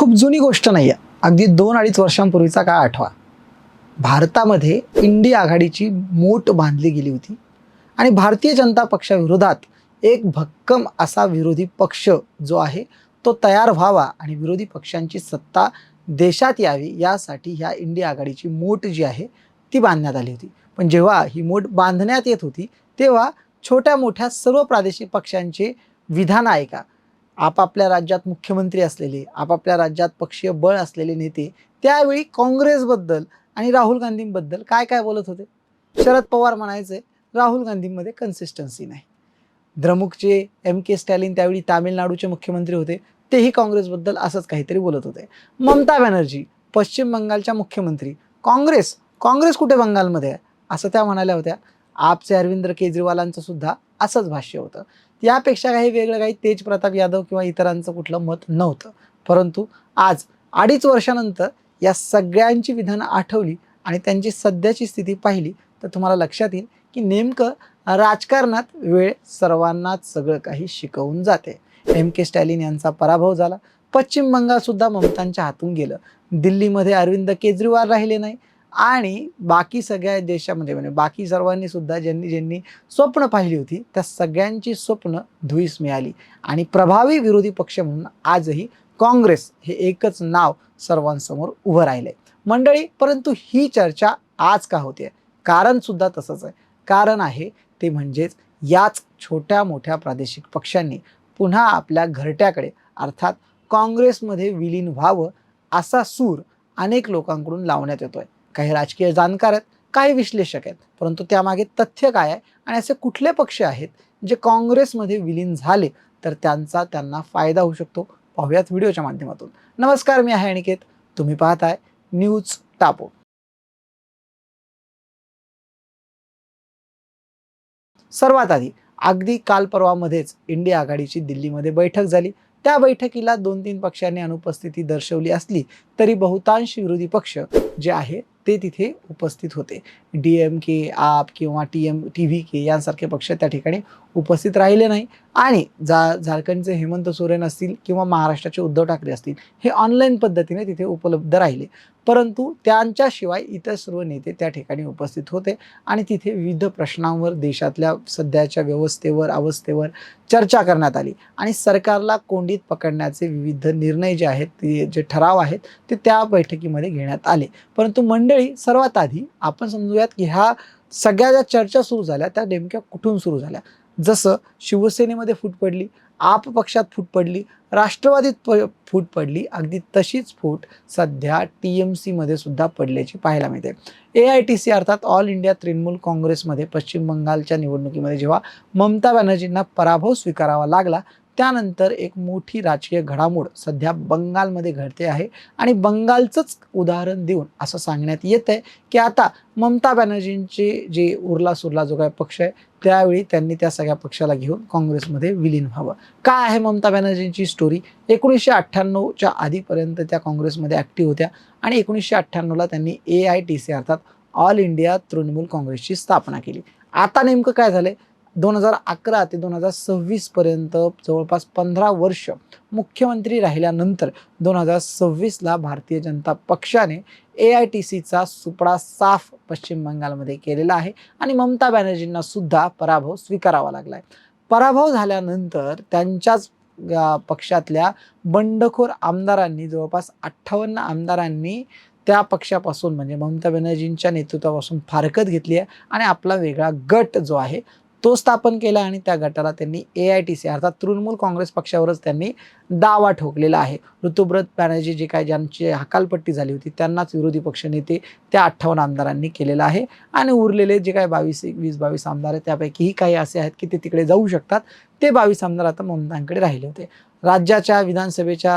खूप जुनी गोष्ट नाही आहे, अगदी 2-2.5 वर्षांपूर्वीचा काळ आठवा. भारतामध्ये इंडिया आघाडीची मोट बांधली गेली होती आणि भारतीय जनता पक्षाविरोधात एक भक्कम असा विरोधी पक्ष जो आहे तो तयार व्हावा आणि विरोधी पक्षांची सत्ता देशात यावी यासाठी ह्या इंडिया आघाडीची मोट जी आहे ती बांधण्यात आली होती. पण जेव्हा ही मोट बांधण्यात येत होती तेव्हा छोट्या मोठ्या सर्व प्रादेशिक पक्षांचे विधान ऐका, आपापल्या राज्यात मुख्यमंत्री असलेले, आपापल्या राज्यात पक्षीय बळ असलेले नेते त्यावेळी काँग्रेसबद्दल आणि राहुल गांधींबद्दल काय काय बोलत होते. शरद पवार म्हणायचे राहुल गांधींमध्ये कन्सिस्टन्सी नाही. द्रमुकचे के स्टॅलिन त्यावेळी तामिळनाडूचे मुख्यमंत्री होते, तेही काँग्रेसबद्दल असंच काहीतरी बोलत होते. ममता बॅनर्जी पश्चिम बंगालच्या मुख्यमंत्री, काँग्रेस कुठे बंगालमध्ये आहे असं त्या म्हणाल्या होत्या. आपचे अरविंद केजरीवालांचं सुद्धा असंच भाष्य होतं. यापेक्षा काही वेगळं काही तेजप्रताप यादव किंवा इतरांचं कुठलं मत नव्हतं. परंतु आज 2.5 वर्षानंतर या सगळ्यांची विधानं आठवली आणि त्यांची सध्याची स्थिती पाहिली तर तुम्हाला लक्षात येईल की नेमकं राजकारणात वेळ सर्वांनाच सगळं काही शिकवून जाते. के स्टॅलिन यांचा पराभव झाला. पश्चिम बंगाल सुद्धा ममतांच्या हातून गेलं. दिल्लीमध्ये अरविंद केजरीवाल राहिले नाही आणि बाकी सगळ्या देशामध्ये म्हणजे बाकी सर्वांनी सुद्धा ज्यांनी ज्यांनी स्वप्न पाहिली होती त्या सगळ्यांची स्वप्न धुईस मिळाली आणि प्रभावी विरोधी पक्ष म्हणून आजही काँग्रेस हे एकच नाव सर्वांसमोर उभं राहिलंय. मंडळी, परंतु ही चर्चा आज का होते? कारण सुद्धा तसंच आहे. कारण आहे ते म्हणजेच याच छोट्या मोठ्या प्रादेशिक पक्षांनी पुन्हा आपल्या घरट्याकडे अर्थात काँग्रेसमध्ये विलीन व्हावं असा सूर अनेक लोकांकडून लावण्यात येतोय. काही राजकीय जाणकार आहेत, काही विश्लेषक आहेत, परंतु त्यामागे तथ्य काय आहे आणि असे कुठले पक्ष आहेत जे काँग्रेसमध्ये विलीन झाले तर त्यांचा त्यांना फायदा होऊ शकतो? पाहूयात व्हिडिओच्या माध्यमातून. नमस्कार, मी आहे अनिकेत, तुम्ही पाहताय न्यूज टापो. सर्वात आधी अगदी काल परवामध्येच इंडिया आघाडीची दिल्लीमध्ये बैठक झाली. त्या बैठकीला 2-3 पक्षांनी अनुपस्थिती दर्शवली असली तरी बहुतांश विरोधी पक्ष जे आहे ते तिथे उपस्थित होते. DMK, आप किंवा TVK यांसारखे पक्ष त्या ठिकाणी उपस्थित राहिले नाही आणि झारखंडचे हेमंत सोरेन असतील किंवा महाराष्ट्राचे उद्धव ठाकरे असतील हे ऑनलाईन पद्धतीने तिथे उपलब्ध राहिले. परंतु त्यांच्याशिवाय इतर सर्व नेते त्या ठिकाणी उपस्थित होते आणि तिथे विविध प्रश्नांवर, देशातल्या सध्याच्या व्यवस्थेवर, अवस्थेवर चर्चा करण्यात आली आणि सरकारला कोंडीत पकडण्याचे विविध निर्णय जे आहेत, ते जे ठराव आहेत ते त्या बैठकीमध्ये घेण्यात आले. परंतु मंडळी, सर्वात आधी आपण समजूयात की ह्या सगळ्या ज्या चर्चा सुरू झाल्या त्या नेमक्या कुठून सुरू झाल्या. जसं शिवसेनेमध्ये फूट पडली, आप पक्षात फूट पडली, राष्ट्रवादीत फूट पडली, अगदी तशीच फूट सध्या TMC मध्ये सुद्धा पडल्याची पाहायला मिळते. AITC अर्थात ऑल इंडिया तृणमूल काँग्रेसमध्ये पश्चिम बंगालच्या निवडणुकीमध्ये जेव्हा ममता बॅनर्जींना पराभव स्वीकारावा लागला त्यानंतर एक मोठी राजकीय घडामोड सध्या बंगालमध्ये घडते आहे आणि बंगालचंच उदाहरण देऊन असं सांगण्यात येत आहे की आता ममता बॅनर्जींचे जे उरला सुरला जो काय पक्ष आहे त्यावेळी त्यांनी त्या सगळ्या पक्षाला घेऊन काँग्रेसमध्ये विलीन व्हावं. काय आहे ममता बॅनर्जींची स्टोरी? 1998च्या आधीपर्यंत त्या काँग्रेसमध्ये ॲक्टिव्ह होत्या आणि 1998ला त्यांनी AITC अर्थात ऑल इंडिया तृणमूल काँग्रेसची स्थापना केली. आता नेमकं काय झालंय? 2011 ते 2026 पर्यंत जवळपास 15 वर्ष मुख्यमंत्री राहिल्यानंतर 2026ला भारतीय जनता पक्षाने AITCचा सुपडा साफ पश्चिम बंगालमध्ये केलेला आहे आणि ममता बॅनर्जींना सुद्धा पराभव स्वीकारावा लागलाय. पराभव झाल्यानंतर त्यांच्याच पक्षातल्या बंडखोर आमदारांनी जवळपास 58 आमदारांनी त्या पक्षापासून म्हणजे ममता बॅनर्जींच्या नेतृत्वापासून फारकत घेतली आहे आणि आपला वेगळा गट जो आहे तो स्थापन केला आणि त्या गटाला त्यांनी AITC अर्थात तृणमूल काँग्रेस पक्षावरच त्यांनी दावा ठोकलेला आहे. ऋतुव्रत बॅनर्जी जे काय ज्यांची हकालपट्टी झाली होती त्यांनाच विरोधी पक्षनेते त्या 58 आमदारांनी केलेला आहे आणि उरलेले जे काय 20-22 आमदार आहेत त्यापैकीही काही असे आहेत की ते तिकडे जाऊ शकतात. ते 22 आमदार आता ममतांकडे राहिले होते. राज्याच्या विधानसभेच्या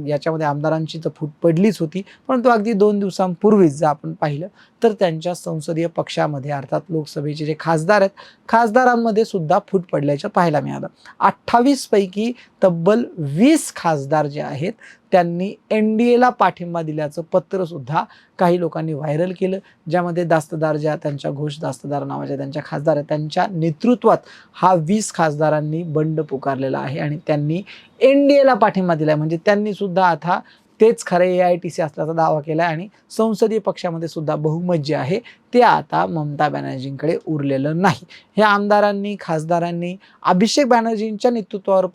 याच्यामध्ये आमदारांची तर फूट पडलीच होती, परंतु अगदी 2 दिवसांपूर्वीच जर आपण पाहिलं तर त्यांच्या संसदीय पक्षामध्ये अर्थात लोकसभेचे जे खासदार आहेत खासदारांमध्ये सुद्धा फूट पडल्याचं पाहायला मिळालं. 28 पैकी तब्बल 20 खासदार जे आहेत त्यांनी NDAला पाठिंबा दिल्याचं पत्र सुद्धा काही लोकांनी व्हायरल केलं, ज्यामध्ये दास्तदार ज्या त्यांच्या घोष दास्तदार नावाच्या त्यांच्या खासदार आहेत त्यांच्या नेतृत्वात हा 20 खासदारांनी बंड पुकारलेला आहे आणि त्यांनी NDAला पाठिंबा दिलाय. म्हणजे त्यांनी सुद्धा आता तेच खरे AITC असल्याचा दावा केला आणि संसदीय पक्षामध्ये सुद्धा बहुमत जे आहे ते आता ममता बॅनर्जींकडे उरलेलं नाही. ह्या आमदारांनी, खासदारांनी अभिषेक बॅनर्जींच्या नेतृत्वावर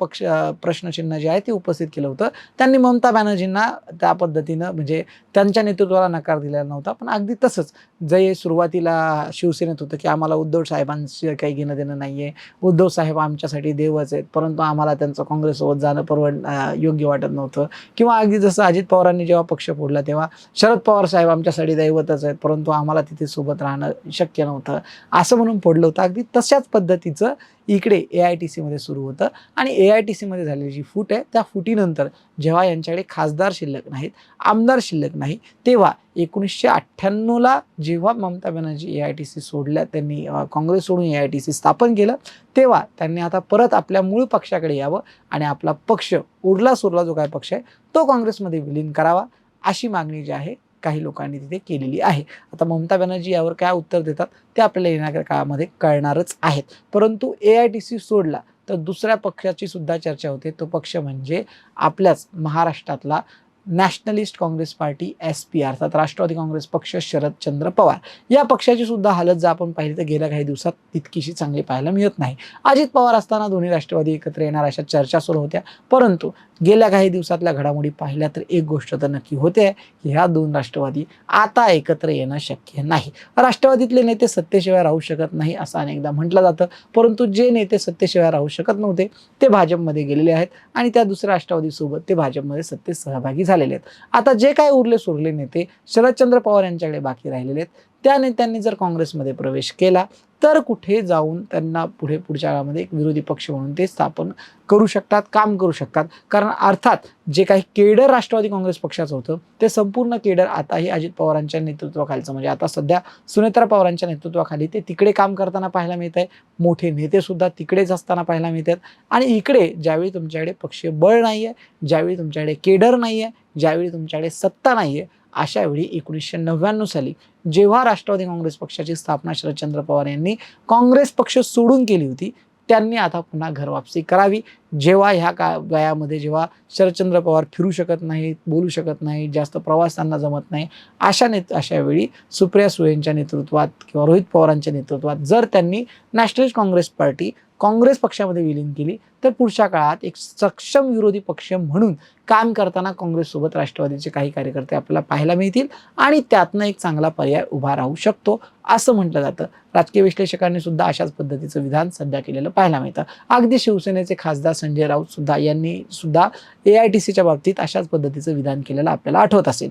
प्रश्नचिन्ह जे आहे ते उपस्थित केलं होतं. त्यांनी ममता बॅनर्जींना त्या पद्धतीनं म्हणजे त्यांच्या नेतृत्वाला नकार दिलेला नव्हता. पण अगदी तसंच जे सुरुवातीला शिवसेनेत होतं की आम्हाला उद्धव साहेबांशी काही घेणं देणं नाहीये, उद्धव साहेब आमच्यासाठी देवच आहेत, परंतु आम्हाला त्यांचं काँग्रेससोबत जाणं योग्य वाटत नव्हतं. किंवा अगदी जसं अजित पवारांनी जेव्हा पक्ष फोडला तेव्हा शरद पवार साहेब आमच्यासाठी दैवतच आहेत, परंतु आम्हाला तिथे सोबत राहणं शक्य नव्हतं, असं म्हणून फोडलं होतं. अगदी तशाच पद्धतीचं इकडे AITC मध्ये सुरू होतं. आणि AITC मध्ये झालेली जी फूट आहे त्या फुटीनंतर जेव्हा यांच्याकडे खासदार शिल्लक नाहीत, आमदार शिल्लक नाही, तेव्हा 1998ला जेव्हा ममता बॅनर्जी AITC सोडल्या, त्यांनी काँग्रेस सोडून AITC स्थापन केलं, तेव्हा त्यांनी आता परत आपल्या मूळ पक्षाकडे यावं आणि आपला पक्ष उरला सुरला जो काय पक्ष आहे तो काँग्रेसमध्ये विलीन करावा, अशी मागणी जी आहे काही लोकांनी तिथे केलेली आहे. आता ममता बॅनर्जी यावर काय उत्तर देतात ते आपल्याला येणाऱ्या काळामध्ये कळणारच आहेत. परंतु AITC सोडला तर दुसऱ्या पक्षाची सुद्धा चर्चा होते. तो पक्ष म्हणजे आपल्याच महाराष्ट्रातला नॅशनलिस्ट काँग्रेस पार्टी SP अर्थात राष्ट्रवादी काँग्रेस पक्ष, शरदचंद्र पवार. या पक्षाची सुद्धा हालत जर आपण पाहिली तर गेल्या काही दिवसात तितकीशी चांगली पाहायला मिळत नाही. अजित पवार असताना दोन्ही राष्ट्रवादी एकत्र येणार अशा चर्चा सुरू होत्या, परंतु गेल्या काही दिवसातल्या घडामोडी पाहिल्या तर एक गोष्ट तर नक्की होते की ह्या दोन राष्ट्रवादी आता एकत्र येणं शक्य नाही. राष्ट्रवादीतले नेते सत्तेशिवाय राहू शकत नाही असं अनेकदा म्हटलं जातं, परंतु जे नेते सत्तेशिवाय राहू शकत नव्हते ते भाजपमध्ये गेलेले आहेत आणि त्या दुसऱ्या राष्ट्रवादीसोबत ते भाजपमध्ये सत्तेत सहभागी झालेले आहेत. आता जे काय उरले सुरले नेते शरदचंद्र पवार यांच्याकडे बाकी राहिलेले आहेत, त्या नेत्यांनी जर काँग्रेसमध्ये प्रवेश केला तर कुठे जाऊन त्यांना पुढच्या काळामध्ये एक विरोधी पक्ष म्हणून ते स्थापन करू शकतात, काम करू शकतात. कारण अर्थात जे काही केडर राष्ट्रवादी काँग्रेस पक्षाचं होतं ते संपूर्ण केडर आताही अजित पवारांच्या नेतृत्वाखालचं म्हणजे आता सध्या सुनेत्रा पवारांच्या नेतृत्वाखाली ते तिकडे काम करताना पाहायला मिळत आहे. मोठे नेते सुद्धा तिकडेच असताना पाहायला मिळतात. आणि इकडे ज्यावेळी तुमच्याकडे पक्षीय बळ नाही आहे, ज्यावेळी तुमच्याकडे केडर नाही आहे, ज्यावेळी तुमच्याकडे सत्ता नाही आहे, अशा वेळी 1999 साली जेव्हा राष्ट्रवादी काँग्रेस पक्षाची स्थापना शरदचंद्र पवार यांनी काँग्रेस पक्ष सोडून केली होती, त्यांनी आता पुन्हा घर वापसी करावी. जेव्हा ह्या वयामध्ये जेव्हा शरदचंद्र पवार फिरू शकत नाहीत, बोलू शकत नाहीत, जास्त प्रवास त्यांना जमत नाही, अशा वेळी सुप्रिया सुळेंच्या नेतृत्वात किंवा रोहित पवारांच्या नेतृत्वात जर त्यांनी नॅशनलिस्ट काँग्रेस पार्टी काँग्रेस पक्षामध्ये विलीन केली तर पुढच्या काळात एक सक्षम विरोधी पक्ष म्हणून काम करताना काँग्रेससोबत राष्ट्रवादीचे काही कार्यकर्ते आपल्याला पाहायला मिळतील आणि त्यातनं एक चांगला पर्याय उभा राहू शकतो असं म्हटलं जातं. राजकीय विश्लेषकांनी सुद्धा अशाच पद्धतीचं विधान सध्या केलेलं पाहायला मिळतं. अगदी शिवसेनेचे खासदार संजय राऊत सुद्धा यांनी सुद्धा AITCच्या बाबतीत अशाच पद्धतीचं विधान केलेलं आपल्याला आठवत असेल.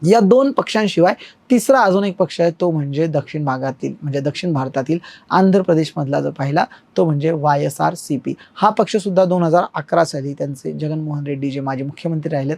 या दोन पक्षांशिवाय तिसरा अजून एक पक्ष आहे, तो म्हणजे दक्षिण भागातील म्हणजे दक्षिण भारतातील आंध्र प्रदेशमधला जो पाहिला तो म्हणजे YSRCP. हा पक्ष सुद्धा 2011 साली त्यांचे जगनमोहन रेड्डी जे माजी मुख्यमंत्री राहिलेत,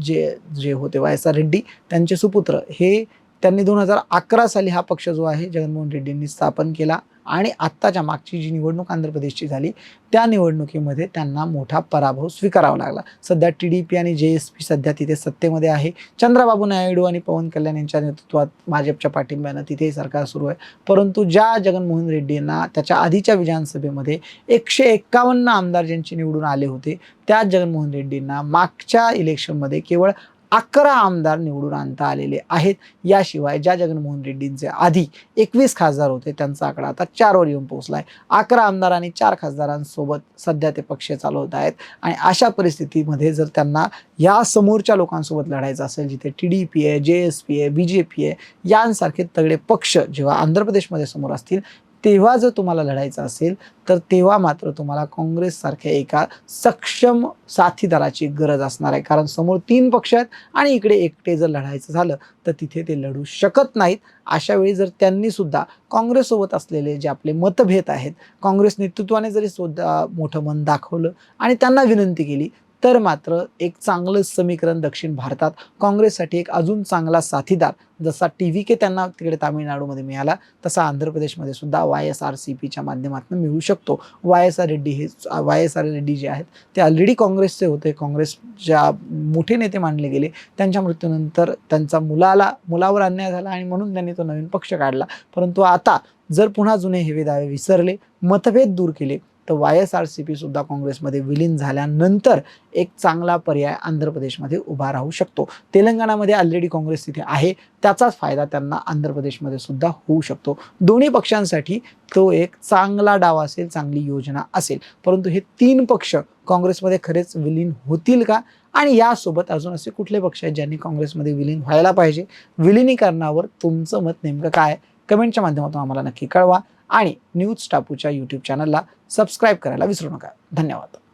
जे होते YSR रेड्डी त्यांचे सुपुत्र, हे त्यांनी 2011 साली हा पक्ष जो आहे जगनमोहन रेड्डींनी स्थापन केला. आणि आत्ताच्या मागची जी निवडणूक आंध्र प्रदेशची झाली त्या निवडणुकीमध्ये त्यांना मोठा पराभव स्वीकारावा लागला. सध्या TDP आणि JSP सध्या तिथे सत्तेमध्ये आहे. चंद्रबाबू नायडू आणि पवन कल्याण यांच्या नेतृत्वात भाजपच्या पाठिंब्यानं तिथेही सरकार सुरू आहे. परंतु ज्या जगनमोहन रेड्डींना त्याच्या आधीच्या विधानसभेमध्ये 151 आमदार ज्यांचे निवडून आले होते, त्या जगनमोहन रेड्डींना मागच्या इलेक्शनमध्ये केवळ 11 आमदार निवडून आणता आलेले आहेत. याशिवाय ज्या जगनमोहन रेड्डींचे आधी 21 खासदार होते त्यांचा आकडा आता 4 वर येऊन पोहोचलाय. 11 आमदार आणि 4 खासदारांसोबत सध्या ते पक्ष चालवत आहेत. आणि अशा परिस्थितीमध्ये जर त्यांना या समोरच्या लोकांसोबत लढायचं असेल, जिथे TDP आहे, JSP आहे, BJP आहे, यांसारखे तगडे पक्ष जेव्हा आंध्र प्रदेशमध्ये समोर असतील, तेव्हा जर तुम्हाला लढायचं असेल तर तेव्हा मात्र तुम्हाला काँग्रेससारख्या एका सक्षम साथीदाराची गरज असणार आहे. कारण समोर 3 पक्ष आहेत आणि इकडे एकटे जर लढायचं झालं तर तिथे ते लढू शकत नाहीत. अशा वेळी जर त्यांनी सुद्धा काँग्रेससोबत असलेले जे आपले मतभेद आहेत, काँग्रेस नेतृत्वाने जरी सुद्धा मोठं मन दाखवलं आणि त्यांना विनंती केली तर मात्र एक चांगलं समीकरण दक्षिण भारतात काँग्रेससाठी एक अजून चांगला साथीदार, जसा TVK त्यांना तिकडे तामिळनाडूमध्ये मिळाला, तसा आंध्र प्रदेशमध्ये सुद्धा YSRCPच्या माध्यमातून मिळू शकतो. YSR रेड्डी जे आहेत ते ऑलरेडी काँग्रेसचे होते. काँग्रेसच्या मोठे नेते मानले गेले. त्यांच्या मृत्यूनंतर त्यांचा मुलावर अन्याय झाला आणि म्हणून त्यांनी तो नवीन पक्ष काढला. परंतु आता जर पुन्हा जुने हेवे दावे विसरले, मतभेद दूर केले तर YSRCP सुद्धा काँग्रेसमध्ये विलीन झाल्यानंतर एक चांगला पर्याय आंध्र प्रदेशमध्ये उभा राहू शकतो. तेलंगणामध्ये ऑलरेडी काँग्रेस तिथे आहे, त्याचाच फायदा त्यांना आंध्र प्रदेशमध्ये सुद्धा होऊ शकतो. दोन्ही पक्षांसाठी तो एक चांगला डाव असेल, चांगली योजना असेल. परंतु हे 3 पक्ष काँग्रेसमध्ये खरेच विलीन होतील का? आणि यासोबत अजून असे कुठले पक्ष आहेत ज्यांनी काँग्रेसमध्ये विलीन व्हायला पाहिजे? विलिनीकरणावर तुमचं मत नेमकं काय? कमेंटच्या माध्यमातून आम्हाला नक्की कळवा आणि न्यूज टापूच्या यूट्यूब चॅनलला सबस्क्राईब करायला विसरू नका. धन्यवाद.